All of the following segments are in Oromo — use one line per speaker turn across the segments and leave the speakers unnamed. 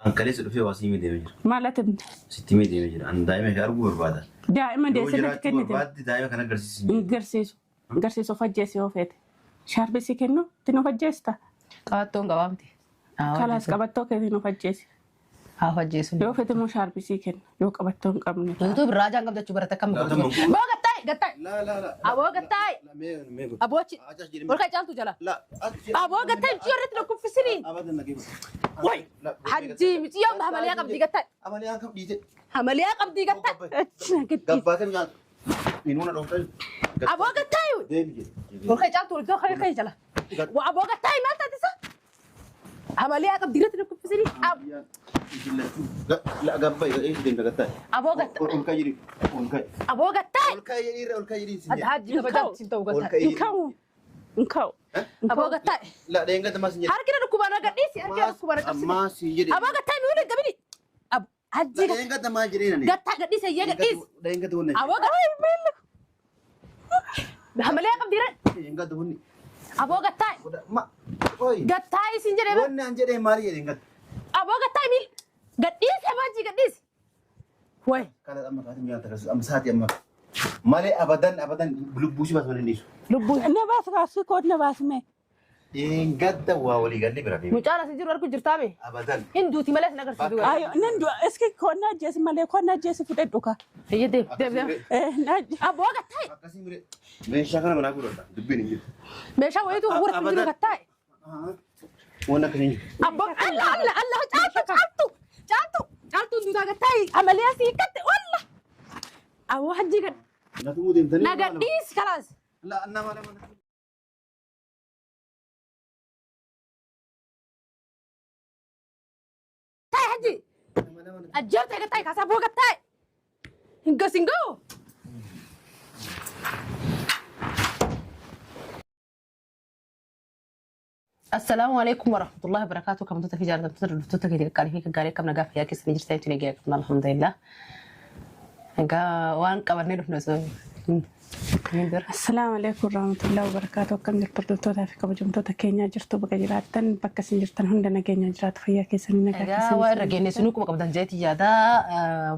أنكليس في واسيمي ديمجر
ما لا تبني
ستمي ديمجر أنا دائما كاربو بربادا
دائما دي سنة كنت
برباد دائما كنا قرسيس
قرسيسو فجيسي وفيت شاربي سكنو تنو فجيستا
قاتون قوامتي
خلاص قبطو كذي فجيسي
فجيسو
يو فيت مو شاربي سكن يو قبطو قبني
يوتيوب راجع قبل تشوف برتكم ما قطعي
لا
أبو قطعي أبو وركا جالتو جلا
لا
أبو قطعي جورت لكم في سنين
أبدا نجيب
وي حجي متي يوم همليا قبدي قطعي
أمالي كم ديجي
همليا قبدي قطعي
قباتهم جان مينونا روتين
أبو قطعي
ديمجر
وركا جالتو لدو خلي خلي جلا وأبو قطعي ما تدسا همليا قبدي لكم في سنين
لا قبائي إيه دين قطعي
أبو قطعي
أولكايري
أبو قطعي
أولكايري
الحاج قبل سنتو قطعي
انكو
أبو قطعي
لا دين قد ما سنجر
هركنا ركوبنا قديسي هركنا ركوبنا قديسي
ما سنجر
أبو قطعي مين قبلي أبو حجي
دين قد ما جرينا
قطع قديسي يا قديس
دين قد وني
أبو قطعي همليا قبدي
دين قد وني
أبو قطعي
ما أوي
قطعي سنجر
وني أنجري ماري دين قد
أبو قطعي مين قديس أباجي قديس وين
كانت أما كاتم يان تكسر أما ساعتي أما مالي أبدا بلوبوسي بس ولي نيسو
لبوي
نباس راسي كود نباس مي
دين قد واولي قال لي برا
مجانا سجل وركو جرتامي
أبدا
هندوتي ملاس نقر سدوا
ايو نندو اسكي كونا جيس مالي كونا جيس فددوكا
هي ديب
ناج
أبو قطعي
أكاسي من شاكنا من أقول لك دبي نجيب
ماشا ويدو ورك بجرو قطعي
وانا كني
أبو الله جالتو ندوتا قطعي عمليا سيكت والله أبو حجي قد
لا تمود انت
نقديس خلاص
لا انا ما
تاي حجي أجرت قطعي كاسا أبو قطعي هنگو سنگو السلام عليكم ورحمة الله وبركاته. كم تطفي جارة تطفي كذي قال فيك قال كم نجاح فيها كيس نجس تاني نجاح الحمد لله. هنگا وان كبرني رفنا سو.
السلام عليكم ورحمة الله وبركاته. كم جرتوا في كم جمتوا كينيا جرتوا بقجراتن بكسين جرتن هندنا كينيا جرات فيها كيس نجاح.
هنگا ورجعني سنوكم قبل دنجتي جادا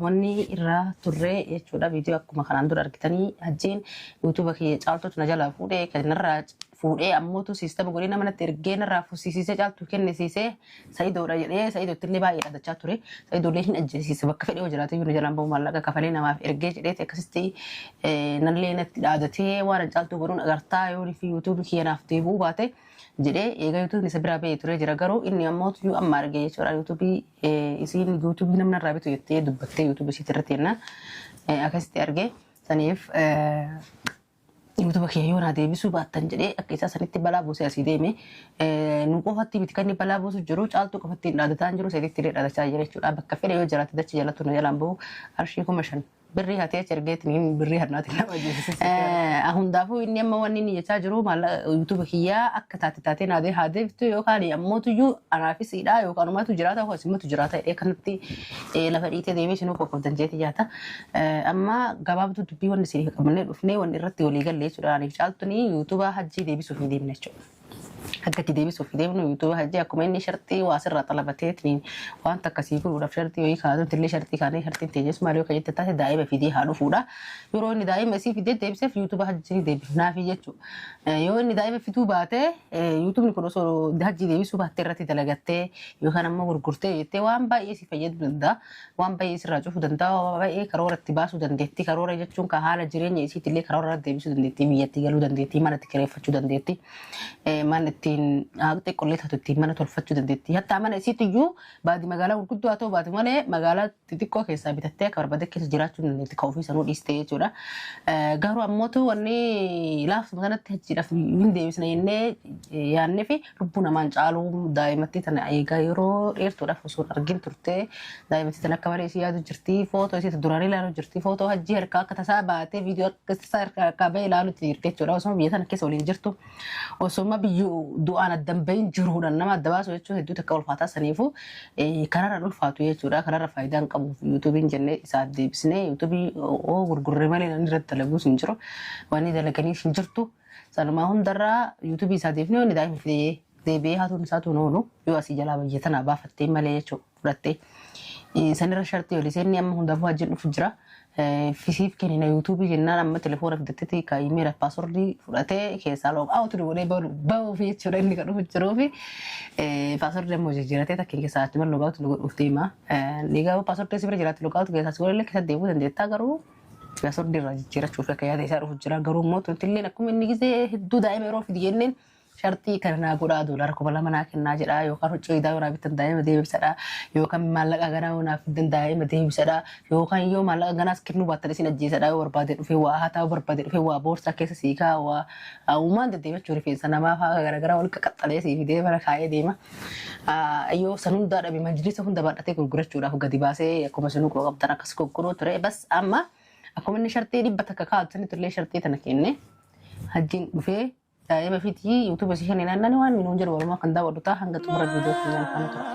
وني إرا ترى يشودا فيديو أكو مخان دور أركتني هجين يوتيوب كي تعالتوا تنجلا فوده كنرا فوده أموتو سيستم قولينا من الترجين رافو سيسي تعالتوا كن سيسي سيد ورا جليه سيد تلي باي هذا تعتوري سيد لين أجلس سيسي بكفي وجراتي يرجعون بوم مالك كفلينا ما في إرجع جليه تكستي نلين عادتي وانا تعالتوا قولون أغرتا يوري في يوتيوب كي نافتي بو باتي جليه يجا يوتيوب نسبرا بيه ترى جرا إني أموت يو أمار جيه شورا يوتيوب يصير يوتيوب من الرابط يتيه دبته يوتيوب سيترتينا أكستي أرجع سنيف يوتيوب كي يونا دي بيسو باتن جدي أكيسا سنتي بلا بوسي أسيدي مي نوكو فتي بتكني بلا بوسو جرو چالتو كفتي نادتان جرو سيدي تري نادا چاجري چورا بكفي يو جرات دچ جلاتو نجلامبو أرشيكو مشان بري هاتي چرگيت نين بري هرناتي أهون دافو إني أما واني نيجا جرو مالا يوتيوب كيا أكتاتي تاتي نادي هادي فتو يو كاني أمو تجو أنا في سيدا يو كانو ما تجراتا هو سيمو تجراتا إيه كانتي لفريتي ديمي شنو كوكو دنجيتي جاتا أما قبابتو تبي وان سيري كمالي رفني وان رتي وليغا لي سورا أنا فشالتني يوتيوب هجي ديبي سوفي ديبي نشو حقتي ديبي سوفي ديبي يوتيوب هجي أكو ميني شرطي واسر طلبتين وان تكسيكو ورف شرطي وي كادو تلي شرطي كاني شرطي تيجس ماريو كي تتاتي دائما في دي هانو فودا يورو إني دائما سي في دي ديبي سيف يوتيوب هجي ديبي نافي جتشو يو إني دائما في توباتي يوتيوب نكونو سورو هجي ديبي سوباتي رتي دلقاتي يو كان أما غرغرتي يتي وان باي سي فيد بلندا وان باي سراجو فدندا وان كرورة تباسو دندتي كرورة جتشون كهالة جيرين يسي تلي كرورة ديبي سو دندتي بيتي قالو دندتي ما نتكريفتشو دندتي ما نتين أغتي كلها تتي ما نتولفتشو دندتي حتى ما نسيت يو بعد مقالة وركضو أتو بعد ما مقالة تتكو كيسا بتتك كربدك كيس جراتشو دندتي كوفي سنو إستيج ولا قارو أموتو واني لاف مثلا تهجي في من ديبي سنة يعني في ربنا ما نجعله دائما تيتنا أي غيرو إيرتو رفوسون أرجين ترتي دائما تيتنا كمان سيادو جرتي فوتو سيت دوراري لانو جرتي فوتو هجي هركا كتساباتي فيديو كتسار كابي لانو تيركي جرا وسما بيتنا كيسولين جرتو وسما بيو دو أنا الدمبين جرهونا نما الدباس ويتشو هدو تكول فاتا سنيفو كرر الفاتو يتشورا كرر فايدان قبو في يوتيوبين جنة إساد دي بسنة يوتيوبي أو غرغر مالي نرد تلبوس نجرو واني دلقاني شنجرتو سلما هم درا يوتيوبي إساد ديفني واني دايما في دي بي هاتو نساتو نونو يواسي جلابا جيتنا بافتين مالي يتشو fudhattee sanirra shartii olii seenni amma hundaafuu hajjiin dhufu jira. Fisiif kennina yuutuubii jennaan amma telefoona fidatteetii kaayimeera paaswordii fudhatee keessaa looga awutu godhee bahuu fi jechuudha inni kan dhufu jiruu fi paaswordii ammoo jijjiiratee takkiin keessaa achi malee loogaawutu nu godhuuf deema. Egaa paaswordii si bira jiraatti loogaawutu keessaa si godhee keessa deemuu dandeettaa garuu paaswordii irraa jijjiirachuuf akka yaada isaa dhufu jira garuu immoo tuntilleen akkuma inni gisee hedduu daa'ima yeroo fidi jenneen shartii kana naa godhaa doolaara 2,000 naa kennaa jedha yookaan huccuu idaa waraab bittan daa'ima deebisadha yookaan maallaqa ganaa wanaaf bittan daa'ima deebisadha yookaan yoo maallaqa ganaas kennuu baattan isin ajjeesadha yoo barbaade dhufee waa hataa barbaade dhufee waa boorsaa keessa siikaa waa uumaan deddeebachuu rifeensa namaa fa'aa garaagaraa wal qaxxalee sii fidee bara kaa'ee deema. Yoo san hundaa dhabe majlisa hunda baadhatee gurgurachuudhaaf gadi baasee akkuma sinuu qaba qabdan akkas gurguruu ture bas amma akkuma inni shartii dhibba takka kaa'atu sanitti illee shartii tana kenne hajjiin dhufee daa'ima fitii yuutuuba ishee kan ilaallani waan minuun jedhu walumaa kan daawwadhu ta'a hanga xumura viidiyoo keenyaa kana tura.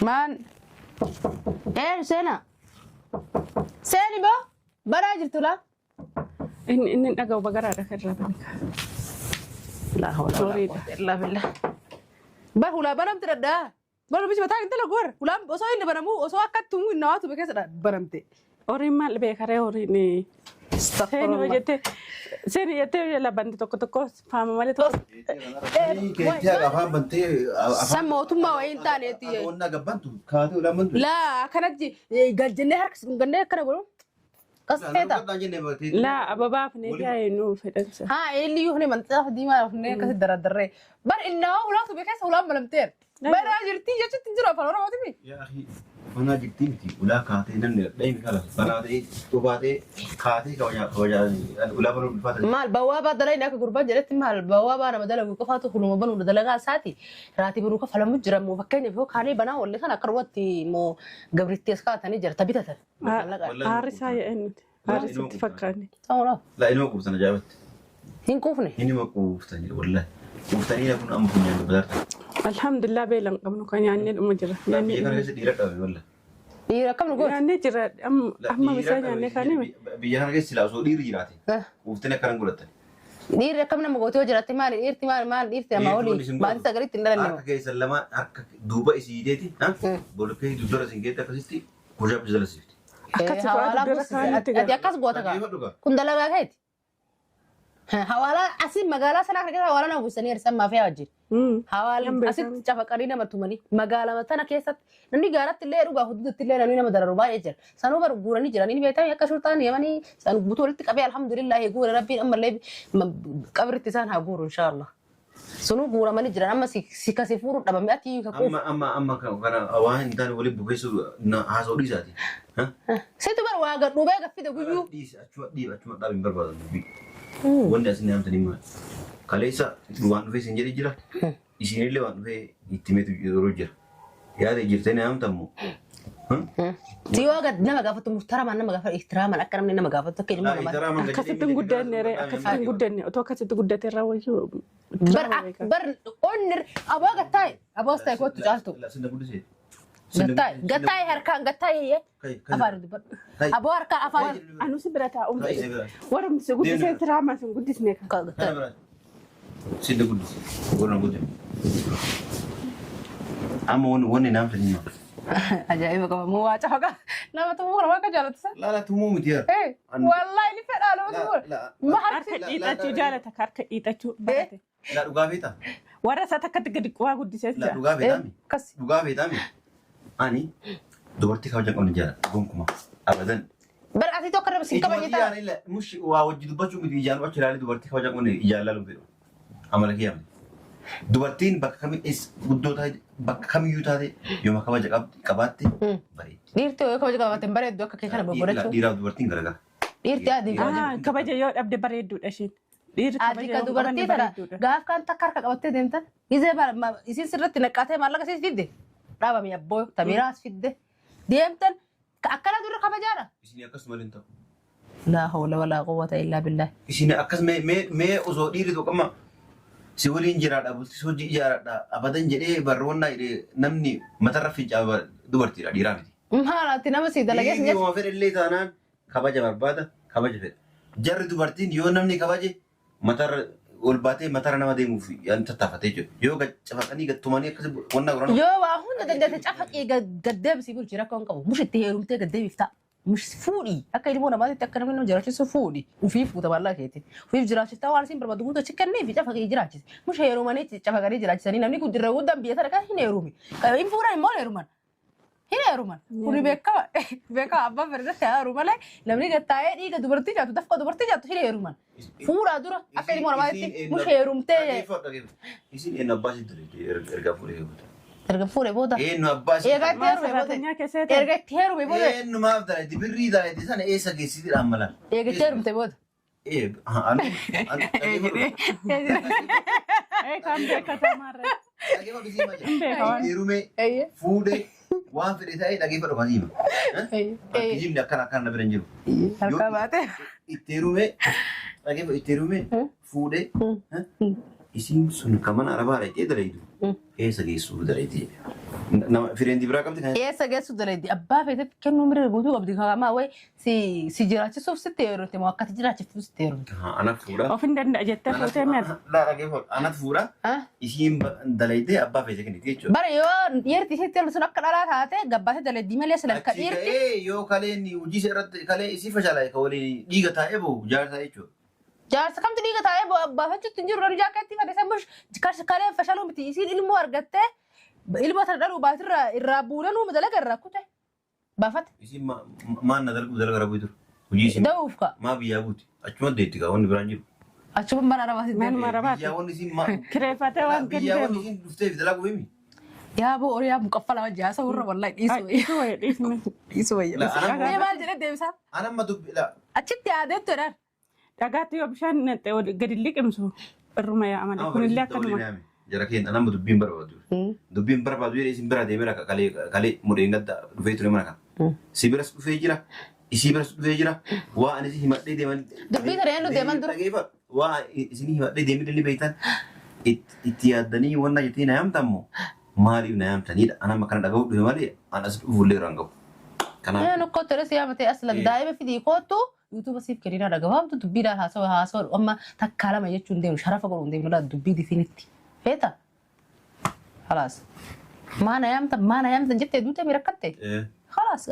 Man, Sena, Seni ba? Bara jirtu la?
Inni dhagahu bagaraadha kan irraa beeka.
La hawla wala quwwata illa billah. Bar hula baramte dadda. Bar bisi bataa intala gor. Hula osoo inni baramu osoo akkattumu inni waatu beekesa baramte.
Horiin maal beekaree horiin Seni jettee labbanti tokko faama malee tokko.
Keetti afaan bantee
San mootummaa wayii hin taaneeti.
Onna gabbantu kaatee ulamantu.
Laa kanatti galjennee harkis gannee akkana godhu. Qasteeta.
Laa ababaaf ne yaa'ee nu fedhansa.
Haa eelli yoo ne manxaaf diimaa ne akkasi daradarree. Bar innaa ulaatu beekesa ulaan malamteer. Bara jirti jechuutti jira afaan Oromooti mi?
Yaa akhi mana jirti miti ulaa kaatee namni dhaymi kala banaatee dhubaatee kaatee kabajaa ulaa banuu ulfaata.
Maal bawwaa baa dalai akka gurbaan jedhetti maal bawwaa baa nama dalagu qofaatu huluma banuu dalagaa isaati. Raatii banuu kafalamu jira moo fakkeenyaaf yoo kaanee banaa wallee kan akka ruwatti moo gabrittees kaatanii jirta bitatan.
Haarisaa yaa'een nuti. Haarisitti fakkaanne.
Ta'uudha.
Laa inuma quuftan ajaa'ibatti.
Hin quufne.
Inuma quuftanii wallahi. Quuftanii kun amma funyaan badarta.
Alhamdulillah beelan qabnu kan nyaannee dhuma jira.
Biyya kana keessa dhiira qabe wallahi.
Dhiira akkam nu goota?
Nyaannee jira amma bisaa nyaannee kaanii.
Biyya kana keessa silaa osoo dhiirri jiraate. Quuftanii akkanan godhatan.
Dhiirri akkam nama gootee yoo jiraate maali dhiirti maali dhiirti nama olii maatii sagalitti hin dhalanne.
Harka keessan lama harka duuba isii deeti. Bolokee dudara isin geetti akkasitti kujaab jalasifti.
Akkas goota kaa. Kun dalagaa keeti. Hawala asii magaalaa sana akka hawala nama buusanii hirsan maafii wajjin. Hawala asitti cafaqanii nama tumanii magaalaa tana keessatti namni gaaratti illee dhugaa hudduutti illee namni nama dararu baay'ee jira. Sanuu bara guuranii jiran inni beektaa akka shurtaan yemanii san butuu walitti qabee alhamdulillah guura rabbiin ammallee qabritti isaan haa guuru inshaallah. Sunuu guuramanii jiran amma si kasi fuudhu dhabame ati ka quufu.
Amma kana waan hin taane waliin bukeessu haasa'u dhiisaati.
Situ bara waa gadhuu bee gaffite guyyuu.
Achuma dhaabin barbaadan. Wanda asini amtani ma kaleessa waan dhufee isin jedhee jira isinillee waan dhufee itti meetu yeroo jira yaada jirtanii amtamu
Tiyoo gad nama gaafatu muftaramaan nama gaafatu ihtiraamaan akka namni nama gaafatu akka ilmoo namaa
akkasitti hin guddanne otoo akkasitti guddatee irraa wayyuu
bar onnir aboo gattaay kootu caaltu gattaay harkaan gattaay afaan dubbadhu aboo harkaan afaan
anu si bira taa'u warra misi guddisee tiraamaa sin guddisne kan
sinda guddise warra guddise amma wanni naam sanii ma
ajaa'iba qaba moo waa cafaqa nama tumuu kana akka jaalatu sa
laala tumuu miti yaa
wallahi ni fedhaa nama tumuu
harka dhiixachuu jaalata harka dhiixachuu barate
la dhugaa feeta
ورثة كتقدق واجد سيد
لا دوغا فيتامي
كس
دوغا فيتامي أني دورتي خواجة قلنا جالا بونكما أبدا
برعتي توكر بس كم يتا
يعني لا مش واوجد بچو مدي جان وچ لالي دورتي خواجة قلنا إجالا لو بيرو عملك يا dubartiin bakka kami guddoota bakka kamiyyuu taate yooma kabaja qabaatte bareeddi.
dhiirti yoo kabaja qabaatte bareeddu akka kee kana bobbodachuun.
Dhiiraaf dubartiin garagara.
Dhiirti adii
kabaja yoo dhabde bareedduudha isheen. Dhiirri
adii ka dubartii tana gaaf kan takka harka qabattee deemtan isee isiin sirratti naqqaatee maallaqa isiis fidde dhaabame abboo tabiraas fidde deemtan akkana dura kabajaadha.
Isin akkasuma hin ta'u.
laa hawla walaa quwwata illaa billah.
Isin akkas mee osoo dhiirri tokkomma si waliin jiraadha bultii hojii ijaaradha abadan jedhee barroonnaa jedhee namni matarra fincaa dubartiidha dhiiraa miti.
Maalaatti nama si dalagees
Dhiirri waan fedhe illee taanaan kabaja barbaada kabaja fedha. Jarri dubartiin yoo namni kabaje matarra ol baatee matarra nama deemuuf yaan tattaafatee jiru. Yoo cafaqanii gattumanii akkas qonnaa goran.
yoo waa hunda dandeete cafaqee gaddeebisii bulchi rakkoo hin qabu bushitti heerumtee gaddeebiif ta'a. مش فودي أكيد مو نباتي تأكل منه جراشيس فودي وفي فوتا والله كيتي وفي جراشيس تاو عارسين بربادو كنتو تشكني في جافا كي جراشيس مش هيروماني تشافا كاري جراشيس أنا نمني كنت الرغود دم بيتها كان هنا يرومي كاين فورا يمال يرومان هنا يرومان كوني بيكا أبا فرد يا رومالي نمني قطعي دي كدبرتي جاتو دفقة دبرتي جاتو هنا يرومان فورا دورا أكيد مو نباتي مش هيرومتي
يصير إن أباسي تري إرجع فوري
Ergafuure booda.
Eenyu abbaa
ishee ergatteeru booda.
Eenyu maaf dalayti birrii dalayti sana eessa geessiti dhaamala.
Eeggatteerumte booda.
Kan beekata marre.
Heerumee fuudhee waan fedhe ta'ee dhageeffadhu kan hima. Kijibni akkana na bira hin jiru.
Harka baate.
Itti heerumee dhageeffadhu itti heerumee fuudhee isiin sun kan mana arabaa dhaqee dalaytu. Eessa geessuu dalayti. Nama fireendi biraa qabdi kan.
Eessa geessuu dalayti. Abbaa feetetti kennuu mirga guutuu qabdi kaamaa wayi si jiraachisuuf sitti heerumte moo akkati jiraachiftu sitti heerumte.
Anat fuudha.
Of hin danda'a jettee fuutee mi'aati.
Laa dhageeffadhu anat fuudha. Isiin dalaytee abbaa feete kenniti jechuudha.
Bara yoo dhiirti isitti heerumte sun akka dhalaa taate gabbaatee dalaytii malee sila akka dhiirti.
Yoo kaleen hojii isa irratti kalee isii fashalaa'e ka waliin dhiiga taa'ee boo jaarsaa jechuudha.
Jaarsa kamtu dhiiga taa'ee baafachuutti hin jiru rani jaakatti fadhiisan bush kalee fashaluu miti isiin ilmoo argattee ilmoo tana dhaluu baatirraa irraa buulanuu dalaga irraa kute baafate.
Isiin maan na dalaga rabuu jiru. Hojii isiin.
Da'uuf ka.
Maa biyyaa buuti. Achuma deetti kaa wanni biraan jiru.
Achuma mana rabaati.
Manuma rabaati.
Biyyaa wanni isiin maa.
Kireeffatee waan
biyyaa wanni isiin dhuftee fi dalagu himi.
Yaa boo oriyaa muqaffala wajji haasa warra wallahi dhiisu wayya. Dhiisu wayya. Mee maal jedhee deebisaa?
Anamma dubbi la.
Achitti yaadeettu jedhan.
Dhagaatti yoo bishaan naqxee gadi liqimsu irruma yaa amala kunillee akkanuma.
Jara keenya anamma dubbiin barbaadu. Dubbiin barbaadu jedhee isin bira deemee rakka kalee mudeen gadda dhufee ture mana kana. Si biras dhufee jira. Isii biras dhufee jira. Waa ani isin himadhee deeman.
Dubbii kana eenyu deeman dura.
Waa isin himadhee deemee dalli beektan itti yaaddanii wanna jettee na yaamtammoo maaliif na yaamtanidha. Anamma kana dhaga'uu dhufe malee an as dhufuullee irraan qabu.
Kanaaf. Nukkoo ture si yaamatee aslan daa'ima fidii kootu. YouTube siif kennina dhagabaabtu dubbiidhaan haasawaa amma takkaa lama jechuun deemu sharafa godhuun deemu dha dubbii difinitti feeta khalaas maana yaamta jettee duute mi rakkatte khalaas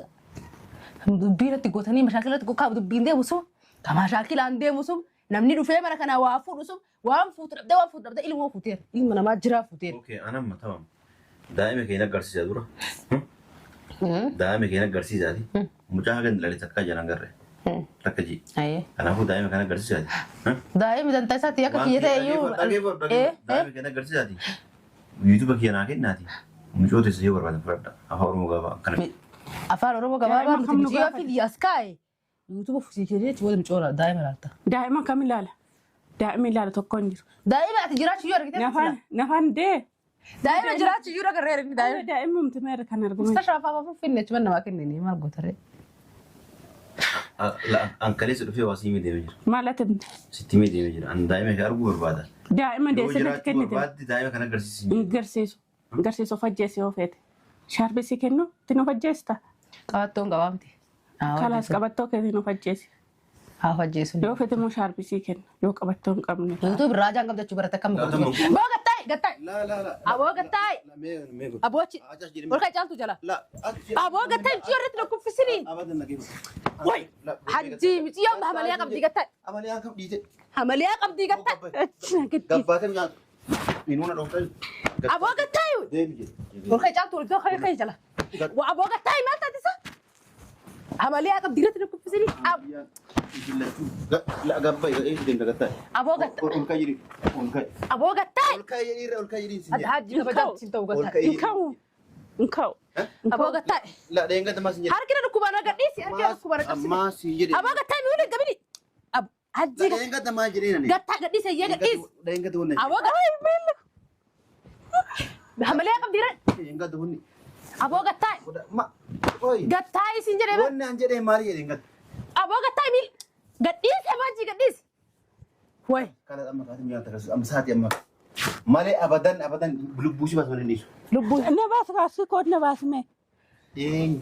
dubbiirratti gootanii mashaakilatti gokaa dubbiin deemu sun kamaa shaakilaan deemu sun namni dhufee mana kana waa fuudhu sun waan fuutu dhabdee ilmoo fuuteera ilma namaa jiraa fuuteera.
Okay anamma tamam daa'ima keenya agarsiisaa dura daa'ima keenya agarsiisaati mucaa hagan dhalee takkaa jalan garree. Takkaji.
Aye.
Kanaafuu daa'ima kana agarsiisaati.
Daa'imni dantaa isaatti akka kiyya ta'e iyyuu.
Daa'ima kana agarsiisaati. Yuutuuba kiyya naa kennaati. Mucoota isa yoo barbaadan fudhadha. Afaan Oromoo gabaabaa akkana.
Afaan Oromoo gabaabaa miti yoo fidii as kaa'e. Yuutuuba fusii kee jechuun waliin coora daa'ima laalta.
Daa'ima kam ilaala? Daa'ima ilaala tokko hin jiru.
Daa'ima ati jiraachuu yoo argite.
Nafaan dee.
Daa'ima jiraachuu yoo agarree argite daa'ima.
Daa'ima miti meera kan argamu.
Mustashaa fa'aa finne achuman namaa kennanii maal gootaree.
Ankalee si dhufee waa siimii deemee jira.
Maalatin.
Sitti mee deemee jira. Ani daa'ima kee arguu barbaada.
Daa'ima deessanii kennite.
Barbaaddi daa'ima kana agarsiisu.
Garsiisu. Garsiisu of ajjeesee yoo feete. Shaarbii si kennu ittiin of ajjeesta.
Qabattoon gabaamti.
Kalaas qabattoo keetiin of ajjeesi.
Haa of ajjeesu.
Yoo feete moo shaarbii si kennu yoo qabattoo hin qabne.
Yuutuub raajaan qabdachuu barate akkam godhu. Boo gattai. Aboo gattai. Aboochi. Olka caaltu jala. Aboo gattai miti irratti na kuffisini. Hajji miti yoo hamaliyaa qabdi gattai.
Hamaliyaa kam dhiite.
Hamaliyaa qabdi gattai.
Gabbaatee nyaatu. minuuna dhooftani.
Aboo gattaayu.
Deebi.
Olkee caaltu olkee kaya kaya jala. Waa aboo gattaayu maal taate isa? Amalee akka dirratti na kuffisanii.
La gabba deemta gattaa.
Aboo gattaayu.
Olkaa jiri. Olkaa.
Aboo gattaayu.
Olkaa jiri.
Hajji kabajaa sin ta'u gattaayu.
Nkau.
Aboo gattaayu.
La dheenga tamaa sin jedhe.
Harkina dhukkubaan agadhiisi. Harkina dhukkubaan agadhiisi.
Ammaa sin jedhe.
Aboo gattaayu nuyi hin qabini. Hajji
dheenga tamaa jedhee nani.
gattaa gadhiisi eeyyee gadhiisi.
Dheenga ta'uu nani.
Aboo gattaayu. Amalee akka dirratti.
Dheenga ta'uu nani.
Aboo gattaayu. Gattaayu sin jedhee.
Wanni an jedhee maali jedheen gatta.
Aboo gattaayu miil. Gadhiisi abaaji gadhiisi. Wayi.
Kana amma kaati nyaata kasu amma saati amma. Malee abadan lubbuu si baasuu dandeessu.
Lubbuu.
Nabaas kaasuu koot nabaas mee.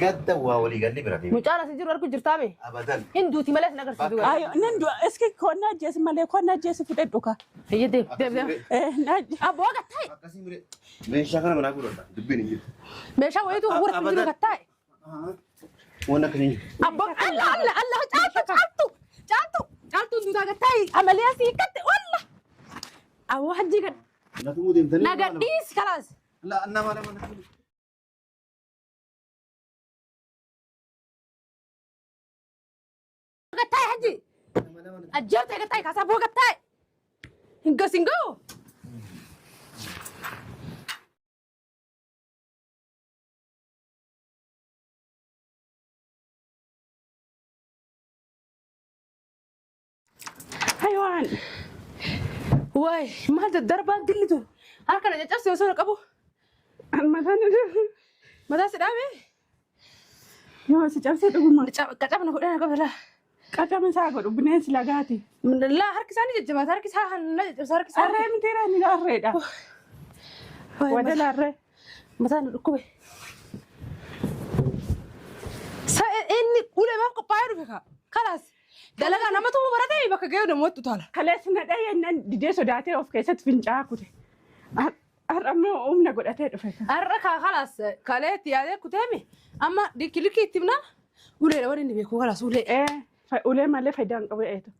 Gadda waa walii galee bira deemu.
Mucaan asii jiru argu jirtaa mee?
Abadan.
Hinduuti malee sin agarsiisu.
Ayo nan dua eski koot najjeesi malee koot najjeesi fudhadhu ka.
Eeyyee deem.
Najji.
Aboo gattaayu.
Akkasii mire meeshaa kana manaa gurgurta dubbiin hin jiru.
Meeshaa wayiitu gurguratu jiru gattaayu.
Waan akkasii.
Aboo Allah caaltu hinduutaa gattaayu. Amalee asii gatte walla. Aboo hajji gad.
Natumuu deemtanii.
Nagadhiisi kalaas.
La nama.
Gattaayu hajji. Ajjeertee gattaayu kaasaa aboo gattaayu. Hingoo.
Haywaan.
Waay maal daddarbaan dillitu. Harkana caccabsee osoo na qabu. Mataa si dhaabee.
Yoo si cabsee dhuguma.
Qacabna godhana qabala.
Qacama isaa godhu bineensi lagaati.
Laa harki isaanii jajjabaata harki isaa hanna jajjabsa harki isaa.
Arree miti reeni arreedha. Wada larree.
Mataan dhukkube. Inni ulee maaf qophaa'ee dhufe kaa. Kalaas. Dalagaa namatu baratee bakka ga'ee namoota utaala.
Kaleessi na dhayeennan didee sodaatee of keessatti fincaa'aa kute. Har'ammoo humna godhatee dhufe.
Har'a kaa kalaas kaleetti yaadee kuteemi. Amma likki itti himnaa ulee waan inni beeku kalaas ulee.
Ulee malee faayidaan qabu eetu.